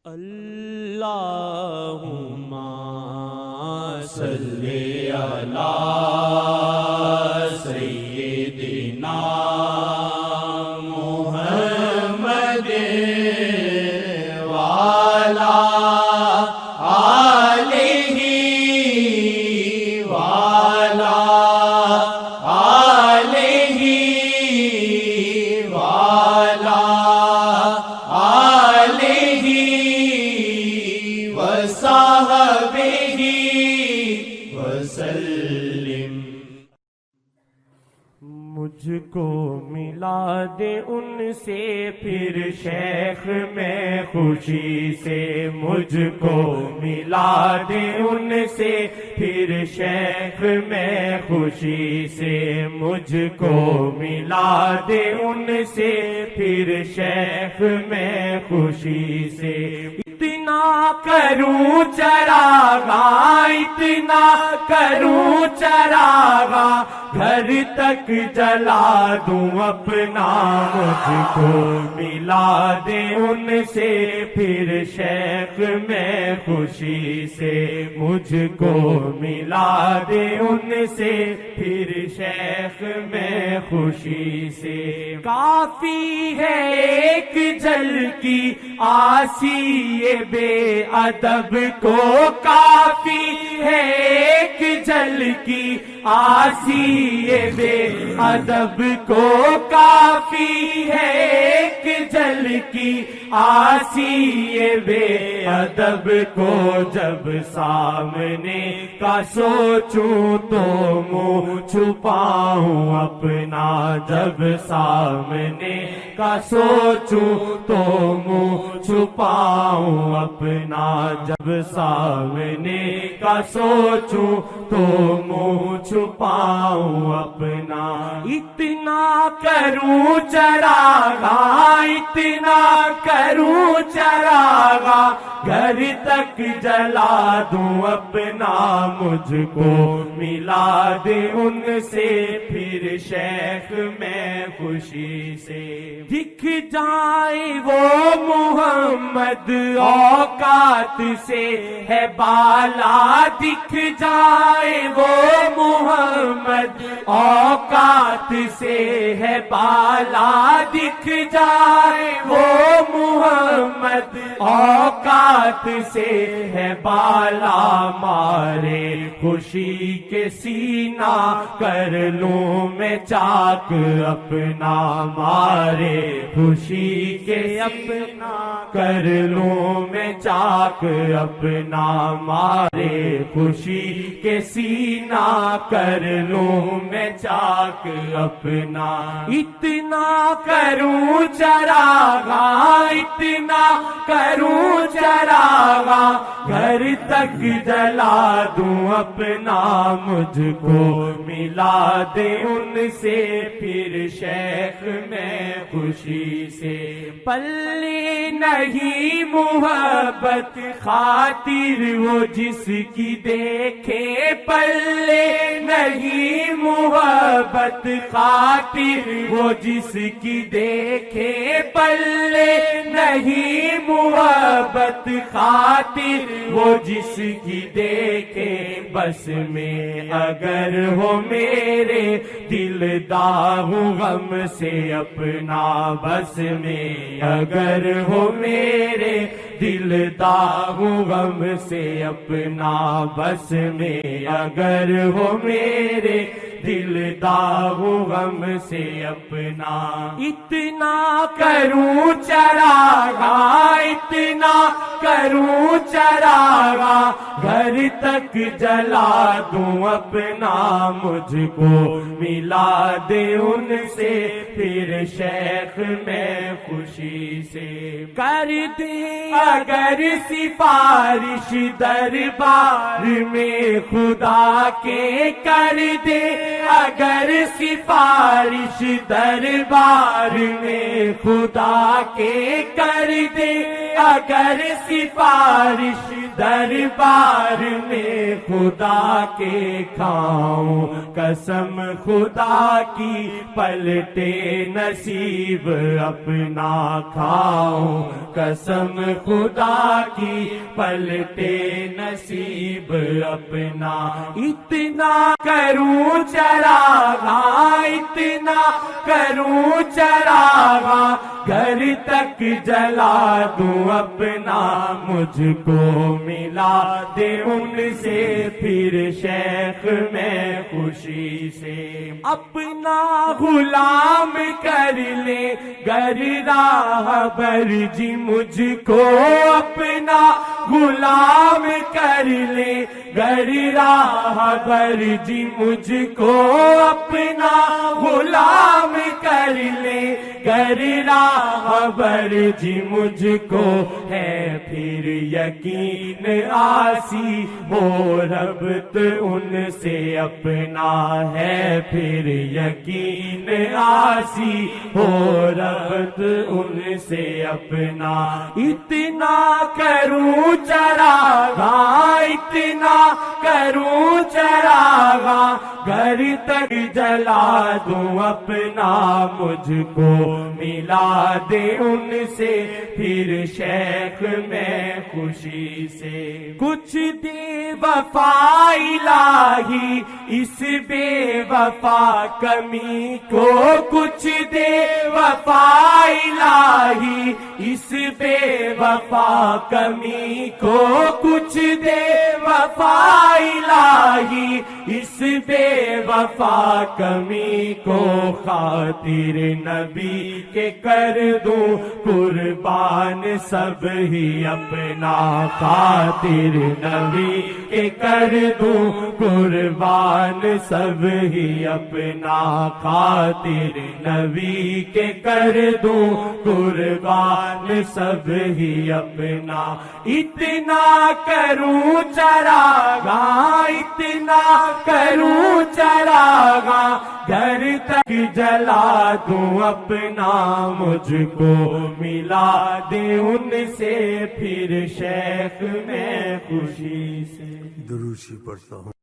اللہم صلی علی سیدنا محمد وعلی آلہ وعلی آلہ وعلی آلہ وصحبہ وسلم۔ مجھ کو ملا دے ان سے پھر شیخ میں خوشی سے، مجھ کو ملا دے ان سے پھر شیخ میں خوشی سے، مجھ کو ملا دے ان سے پھر شیخ میں خوشی سے۔ اتنا کروں چراغا، اتنا کروں چراغا، گھر تک جلا دوں اپنا، مجھ کو ملا دے ان سے پھر شیخ میں خوشی سے، مجھ کو ملا دے ان سے پھر شیخ میں خوشی سے۔ کافی ہے ایک جھلکی آسی بے ادب کو، کافی ہے ایک جھلکی آسی بے ادب کو، کافی ہے ایک جھلکی آسی بے ادب کو، جب سامنے کا سوچوں تو منہ چھپاؤں اپنا، جب سامنے کا سوچوں تو منہ چھپاؤں اپنا، جب سامنے کا سوچوں تو منہ چھپاؤں اپنا۔ اتنا کروں چراغا، اتنا کروں چراغا، گھر تک جلا دوں اپنا، مجھ کو ملا دے ان سے پھر شیخ میں خوشی سے۔ دکھ جائے وہ محمد اوقات سے ہے بالا، دکھ جائے وہ محمد اوقات سے ہے بالا، دکھ جائے وہ محمد اوقات سے ہے بالا، مارے خوشی کے سینہ کر لوں میں چاک اپنا، مارے خوشی کے اپنا کر لوں میں چاک اپنا، مارے خوشی کے سینہ کر لوں میں چاک اپنا۔ اتنا کروں چراغا، اتنا کروں چراغا، گھر تک جلا دوں اپنا، مجھ کو ملا دے ان سے پھر شیخ میں خوشی سے۔ پلے نہیں محبت خاطر وہ جس کی دیکھے، پلے نہیں محبت خاطر وہ جس کی دیکھے، پلے نہیں محبت خاطر وہ جس کی دیکھے، بس میں اگر ہو میرے دل داغ غم سے اپنا، بس میں اگر ہو میرے دل داغ غم سے اپنا، بس میں اگر ہو میرے دل داغ غم سے اپنا۔ اتنا کروں چراغا، اتنا کروں چراغا، گھر تک جلا دوں اپنا، مجھ کو ملا دے ان سے پھر شیخ میں خوشی سے۔ کر دے اگر سفارش دربار میں خدا کے، کر دے اگر سفارش دربار میں خدا کے، کر دے اگر سفارش دربار میں خدا کے کھاؤں، قسم خدا کی پلٹے نصیب اپنا کھاؤں، قسم خدا کی پلٹے نصیب اپنا، اتنا کروں چراغاں، اتنا کروں چراغاں، گھر تک جلا دوں اپنا، مجھ کو ملا دے ان سے پھر شیخ میں خوشی سے، اپنا غلام کر لے گر راہ بر جی مجھ کو، اپنا غلام کر لے گر راہ بر جی مجھ کو، اپنا غلام کر لے گر راہ بر جی مجھ کو، ہے پھر یقین آسی ہو ربط ان سے اپنا، ہے پھر یقین آسی ہو ربط ان سے اپنا، اتنا کروں چراغاں، اتنا کروں چراغاں، گھر تک جلا دوں اپنا، مجھ کو ملا دے ان سے پھر شیخ میں خوشی سے، کچھ دے وفا الہی اس بے وفا کمی کو، کچھ دے وفا الہی اس بے وفا کمی کو، کچھ دے وفا الہی اس بے وفا کمی کو، خاطر نبی کے کر دوں قربان سب ہی اپنا، خاطر نبی کے کر دوں قربان سب ہی اپنا، خاطر نبی کے کر دوں قربان سب ہی اپنا، اتنا کروں چراغاں، اتنا کروں چراغاں، گھر تک جلا دوں اپنا، مجھ کو ملا دے ان سے پھر شیخ میں خوشی سے۔ دروشی پڑھتا ہوں۔